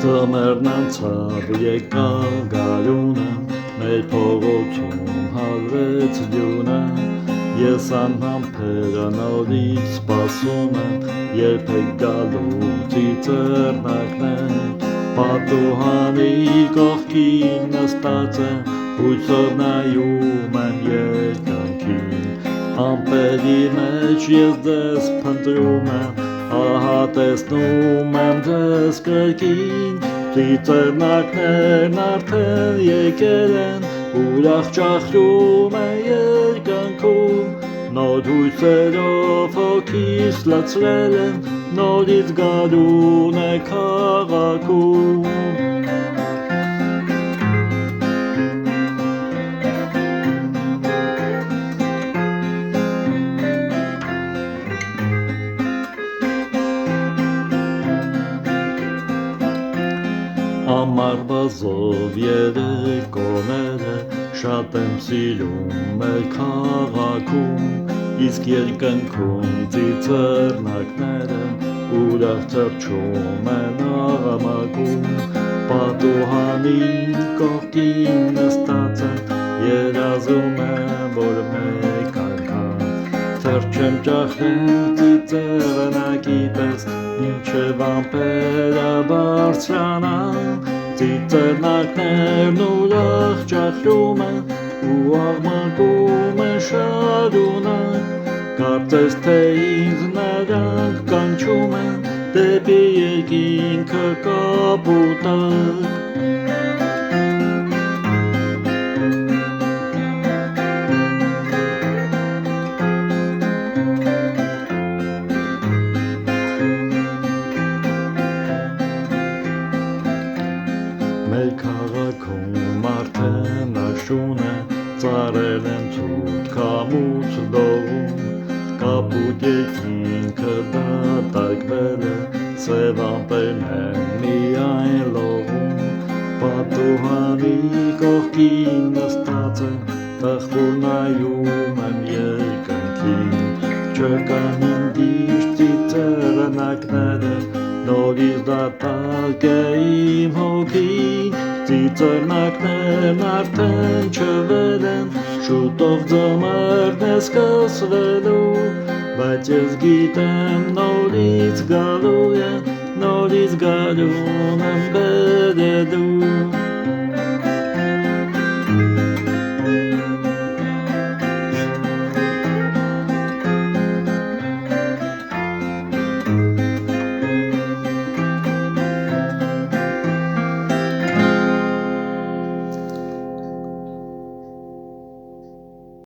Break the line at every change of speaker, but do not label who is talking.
Ձմեռն անցավ եկավ գարունը, մեր փողոցում հալվեց ջունը, ես անհամբեր նորից սպասում եմ, երբեք գալու ծիծեռնակներ, պատուհանի կողքին նստած եմ, հույսով նայում եմ երկնքին, ամպերի մեջ ես ձեզ փնտրում եմ, ահա տեսնում եմ ձեզ կրկին, ծիծեռնակներն արդեն եկել են, ուրախ ճախրում է երկնքում, նոր հույսերով հոգիս լցրել եմ, նորից գարուն է քաղաքում։ Ամառվա զով երեկոները շատ եմ սիրում մեր քաղաքում, իսկ երկնքում ծիծեռնակները ուրախ թռչում են աղամակում, պատուհանի կողքին նստած եմ, երազում եմ, որ մեկ անգամ թռչեմ ճախրեմ ծիծեռնակի պես, մինչև ամպերը բարձրանան, ծիծեռնակներն ուրախ ճախրում են ու աղմկում են շարունակ, կարծես թե ինձ նրանք կանչում են դեպի երկինքը կապուտակ։ Մեր քաղաքում արդեն աշուն է, ծառեր են ցուրտ քամուց լողում, կապուտ երկինքը դատարկվել է, սև ամպերն են միայն լողում, պատուհանի կողքին նստած եմ, տխուր նայում եմ երկնքին, չկան ինձ ծիծեռնակները, նորից դատարկ է իմ հոգին, ծիծեռնակներն արդեն չվել են, շուտով ձմեռն է սկսվելու, բայց ես գիտեմ նորից գալու է, նորից գարուն եմ բերելու։